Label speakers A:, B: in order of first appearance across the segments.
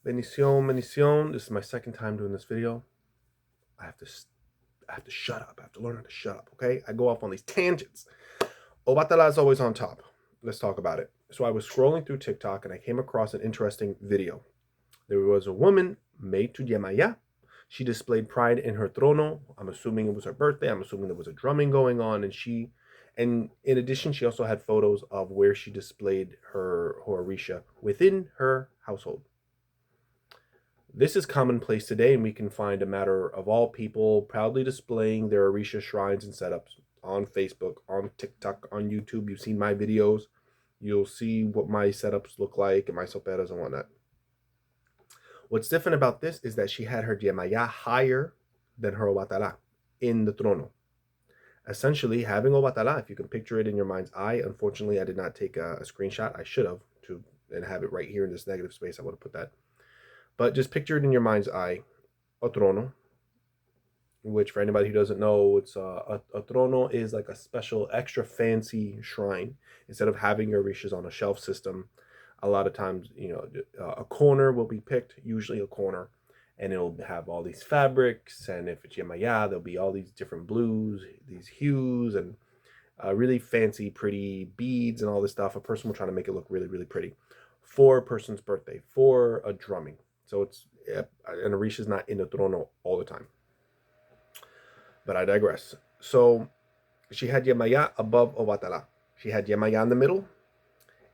A: Bendición, bendición. This is my second time doing this video. I have to shut up. I have to learn how to shut up, okay? I go off on these tangents. Obatala is always on top. Let's talk about it. So I was scrolling through TikTok and I came across an interesting video. There was a woman made to Yemaya. She displayed pride in her trono. I'm assuming it was her birthday. I'm assuming there was a drumming going on. And in addition, she also had photos of where she displayed her Orisha within her household. This is commonplace today, and we can find a matter of all people proudly displaying their Orisha shrines and setups on Facebook, on TikTok, on YouTube. You've seen my videos. You'll see what my setups look like and my soperas and whatnot. What's different about this is that she had her Yemaya higher than her Obatala in the trono. Essentially, having Obatala, if you can picture it in your mind's eye, unfortunately, I did not take a screenshot. I should have and have it right here in this negative space. I would have put that. But just picture it in your mind's eye, a trono, which for anybody who doesn't know, it's a trono is like a special, extra fancy shrine. Instead of having your orishas on a shelf system, a lot of times, a corner will be picked, usually a corner, and it'll have all these fabrics. And if it's Yemaya, there'll be all these different blues, these hues, and really fancy, pretty beads and all this stuff. A person will try to make it look really, really pretty for a person's birthday, for a drumming. So it's an Orisha is not in the trono all the time. But I digress. So she had Yemaya above Obatala. She had Yemaya in the middle,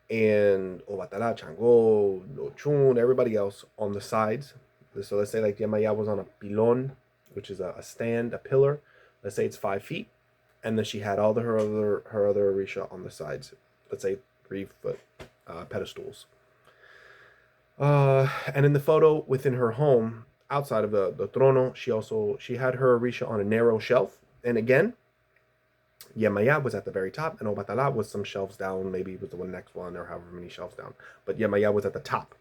A: and Obatala, Chango, Ochun, everybody else on the sides. So let's say like Yemaya was on a pilon, which is a stand, a pillar. Let's say it's 5 feet, and then she had all her other Orisha on the sides. Let's say 3-foot pedestals. And in the photo within her home, outside of the trono, she had her Orisha on a narrow shelf. And again, Yemaya was at the very top, and Obatala was some shelves down. Maybe it was the next one, or however many shelves down. But Yemaya was at the top.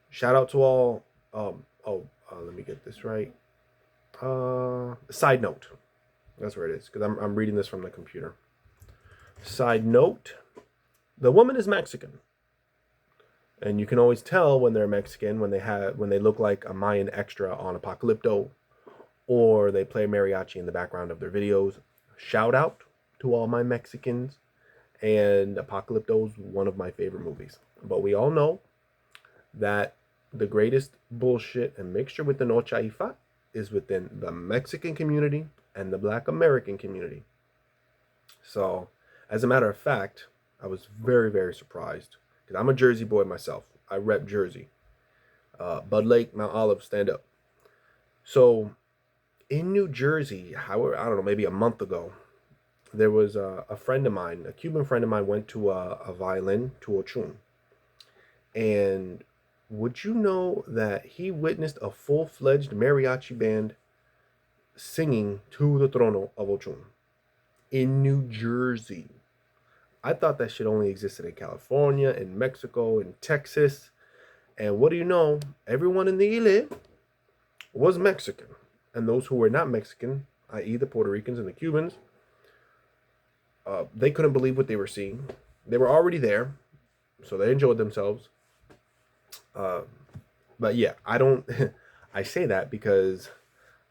A: Shout out to all. Let me get this right. Side note. That's where it is, because I'm reading this from the computer. Side note: the woman is Mexican. And you can always tell when they're Mexican when they look like a Mayan extra on Apocalypto, or they play mariachi in the background of their videos. Shout out to all my Mexicans, and Apocalypto is one of my favorite movies. But we all know that the greatest bullshit and mixture within Ochaifa is within the Mexican community and the Black American community. So, as a matter of fact, I was very, very surprised. Because I'm a Jersey boy myself. I rep Jersey. Bud Lake, Mount Olive, stand up. So, in New Jersey, however, I don't know, maybe a month ago, there was a friend of mine, a Cuban friend of mine, went to a violin to Ochun. And would you know that he witnessed a full-fledged mariachi band singing to the trono of Ochun in New Jersey? I thought that shit only existed in California, in Mexico, in Texas. And what do you know? Everyone in the Ile was Mexican. And those who were not Mexican, i.e. the Puerto Ricans and the Cubans, they couldn't believe what they were seeing. They were already there, so they enjoyed themselves. But yeah, I say that because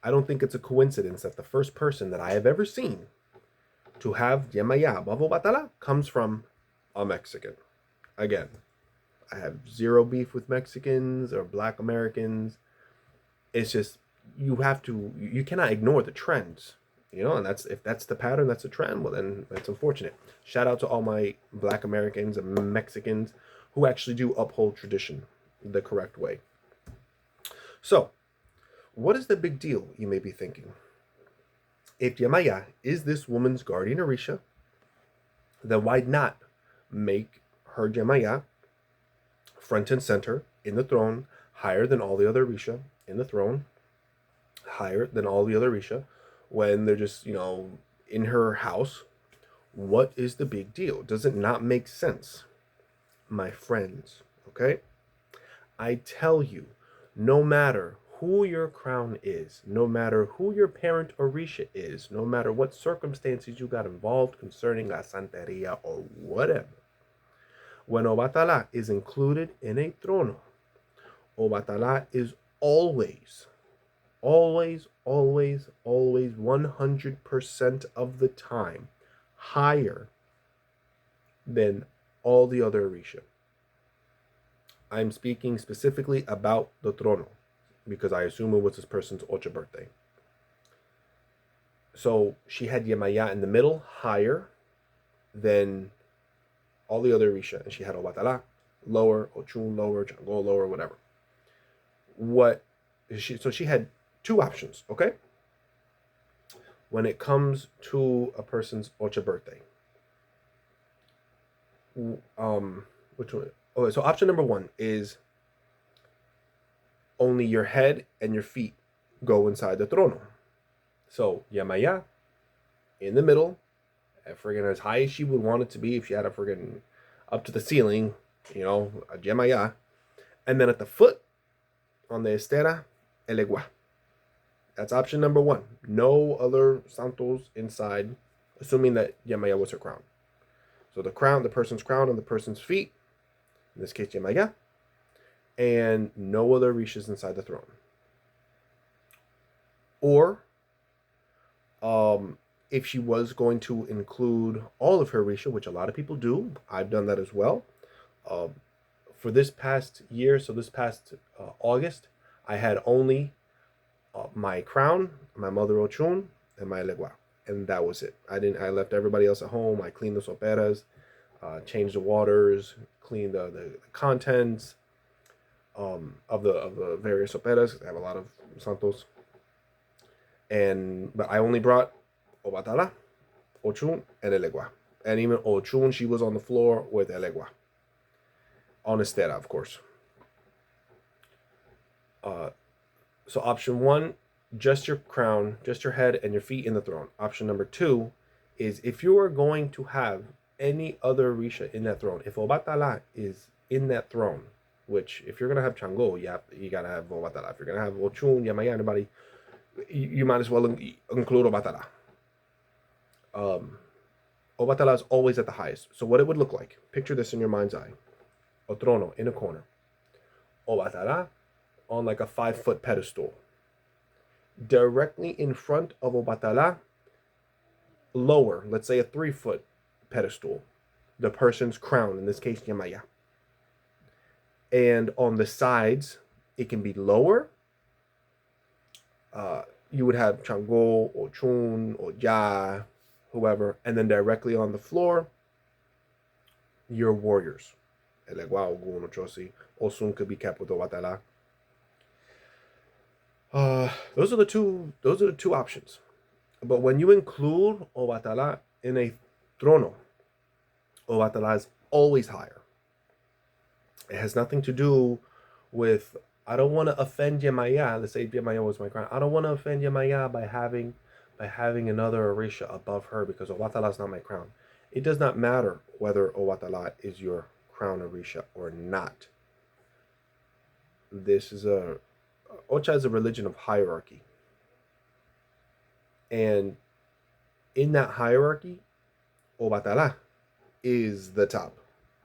A: I don't think it's a coincidence that the first person that I have ever seen to have Yemaya above Obatala comes from a Mexican. Again, I have zero beef with Mexicans or Black Americans. It's just you cannot ignore the trends, and if that's the pattern, that's a trend. Well, then that's unfortunate. Shout out to all my Black Americans and Mexicans who actually do uphold tradition the correct way. So, what is the big deal, you may be thinking? If Yemaya is this woman's guardian Orisha, then why not make her Yemaya front and center in the throne, higher than all the other Orisha in the throne, higher than all the other Orisha, when they're just, in her house? What is the big deal? Does it not make sense? My friends, okay? I tell you, no matter who your crown is, no matter who your parent Orisha is, no matter what circumstances you got involved concerning La Santeria or whatever, when Obatala is included in a trono, Obatala is always, always, always, always 100% of the time higher than all the other Orisha. I'm speaking specifically about the trono because I assume it was this person's ocha birthday. So she had Yemaya in the middle, higher than all the other Orisha, and she had Obatala lower, Ochun lower, Chango lower, whatever. So she had two options, okay? When it comes to a person's ocha birthday. Which one? Okay, so option number one is only your head and your feet go inside the trono. So Yamaya in the middle, friggin' as high as she would want it to be if she had a friggin' up to the ceiling, a Yamaya. And then at the foot, on the estera, el egua. That's option number one. No other santos inside, assuming that Yamaya was her crown. So the crown, the person's crown on the person's feet, in this case Yamaya, and no other rishas inside the throne. Or, if she was going to include all of her risha, which a lot of people do, I've done that as well. For this past year, so this past August, I had only my crown, my mother Ochun, and my legua, and that was it. I left everybody else at home. I cleaned the soperas, changed the waters, cleaned the contents of the various soperas. I have a lot of santos, but I only brought Obatala, Ochun, and Elegua. And even Ochun, she was on the floor with Elegua. On estera, of course. So option one, just your crown, just your head and your feet in the throne. Option number two is if you are going to have any other Risha in that throne, if Obatala is in that throne, which if you're going to have Chango, you got to have Obatala. If you're going to have Ochun, Yamaya, anybody, you might as well include Obatala. Obatala is always at the highest. So what it would look like, picture this in your mind's eye. O trono in a corner. Obatala on like a 5-foot pedestal. Directly in front of Obatala, lower, let's say a 3-foot pedestal, the person's crown, in this case Yamaya. And on the sides, it can be lower. You would have Chango, or Chun, or Ya, whoever, and then directly on the floor, your warriors. Elegua, Ogun, Ochosi, Osun could be kept with Obatala. Those are the two options. But when you include Obatala in a trono, Obatala is always higher. It has nothing to do with, I don't want to offend Yemaya. Let's say Yemaya was my crown. I don't want to offend Yemaya by having another Orisha above her because Obatala is not my crown. It does not matter whether Obatala is your crown Orisha or not. Ocha is a religion of hierarchy. And in that hierarchy, Obatala is the top.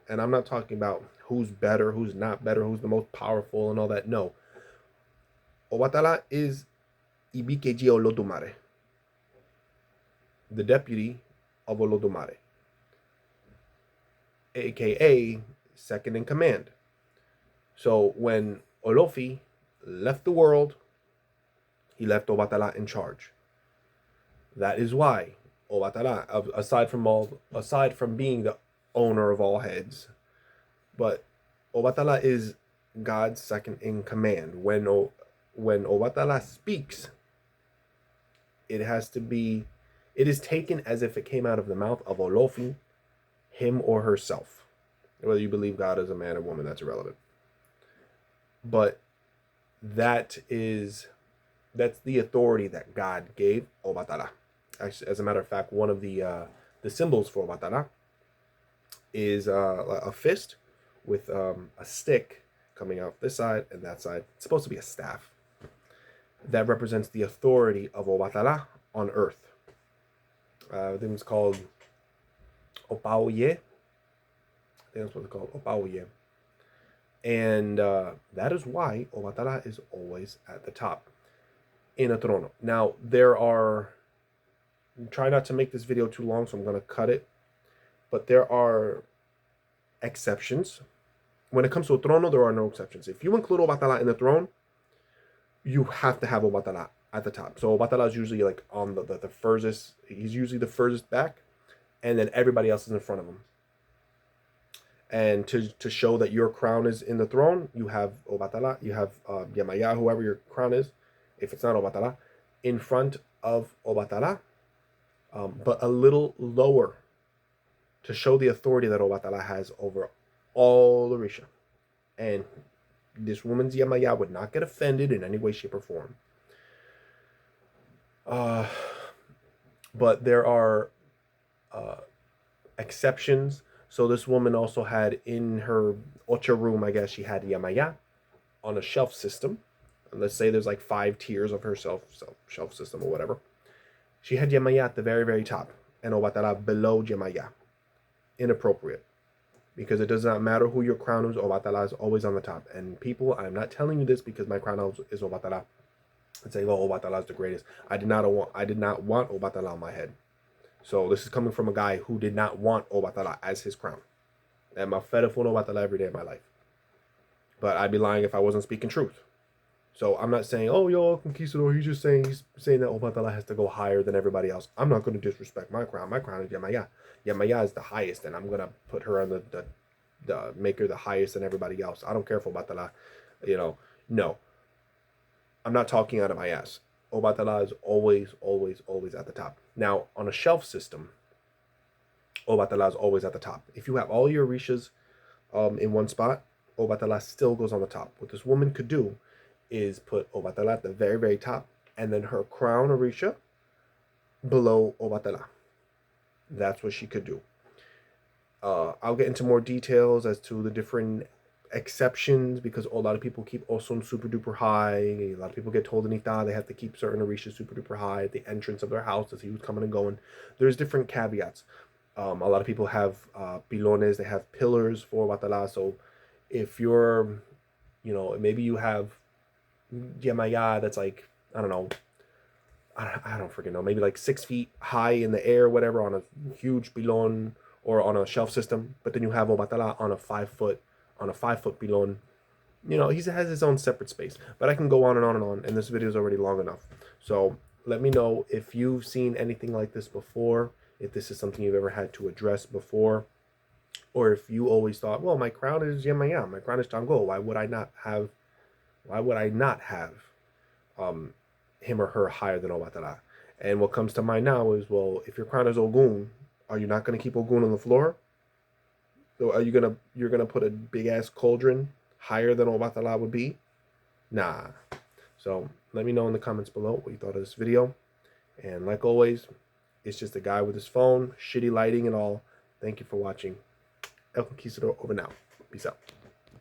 A: And I'm not talking about who's better, who's not better, who's the most powerful and all that. No. Obatala is Ibikeji Olodumare, the deputy of Olodumare, aka second in command. So when Olofi left the world, he left Obatala in charge. That is why Obatala, aside from being the owner of all heads, but Obatala is God's second in command. When Obatala speaks, it is taken as if it came out of the mouth of Olofi, him or herself. Whether you believe God is a man or woman, that's irrelevant. But that's the authority that God gave Obatala. Actually, as a matter of fact, one of the symbols for Obatala is a fist with a stick coming out this side and that side. It's supposed to be a staff that represents the authority of Obatala on earth. I think it's called Opaoye. I think that's what it's called, Opaoye. And that is why Obatala is always at the top in a trono. Now, try not to make this video too long, so I'm going to cut it. But there are exceptions. When it comes to a trono, there are no exceptions. If you include Obatala in the throne, you have to have Obatala at the top. So Obatala is usually like on the furthest, he's usually the furthest back, and then everybody else is in front of him. And to show that your crown is in the throne, you have Obatala, you have Yamaya, whoever your crown is, if it's not Obatala, in front of Obatala, but a little lower to show the authority that Obatala has over all Orisha. And this woman's Yamaya would not get offended in any way, shape, or form. But there are exceptions. So this woman also had in her ocha room, I guess, she had Yamaya on a shelf system. And let's say there's like 5 tiers of her shelf system or whatever. She had Yamaya at the very, very top and Obatala below Yamaya. Inappropriate. Because it does not matter who your crown is, Obatala is always on the top. And people, I'm not telling you this because my crown is Obatala and saying, oh, Obatala is the greatest. I did not want Obatala on my head. So this is coming from a guy who did not want Obatala as his crown. And I'm fed up with Obatala every day of my life. But I'd be lying if I wasn't speaking truth. So I'm not saying, oh, yo, Conquistador, he's saying that Obatala has to go higher than everybody else. I'm not going to disrespect my crown. My crown is Yamaya. Yamaya is the highest, and I'm going to put her on make her the highest than everybody else. I don't care if Obatala, no. I'm not talking out of my ass. Obatala is always, always, always at the top. Now, on a shelf system, Obatala is always at the top. If you have all your Orishas in one spot, Obatala still goes on the top. What this woman could do is put Obatala at the very, very top, and then her crown Orisha below Obatala. That's what she could do. I'll get into more details as to the different exceptions, because a lot of people keep Osun super duper high. A lot of people get told in Ita they have to keep certain Orishas super duper high at the entrance of their house to see who's coming and going. There's different caveats. A lot of people have pilones, they have pillars for Obatala. So if you're, maybe you have Yamaya that's like, I don't know, I don't freaking know, maybe like 6 feet high in the air, whatever, on a huge pilon or on a shelf system. But then you have Obatala on a 5 foot pilon. He has his own separate space. But I can go on and on and on, and this video is already long enough. So let me know if you've seen anything like this before, if this is something you've ever had to address before, or if you always thought, well, my crown is Yamaya, my crown is Tango, why would I not have him or her higher than Obatala? And what comes to mind now is, well, if your crown is Ogun, are you not going to keep Ogun on the floor? So are you're gonna put a big ass cauldron higher than Obatala would be? Nah. So let me know in the comments below what you thought of this video. And like always, it's just a guy with his phone, shitty lighting and all. Thank you for watching. El Conquistador over now. Peace out.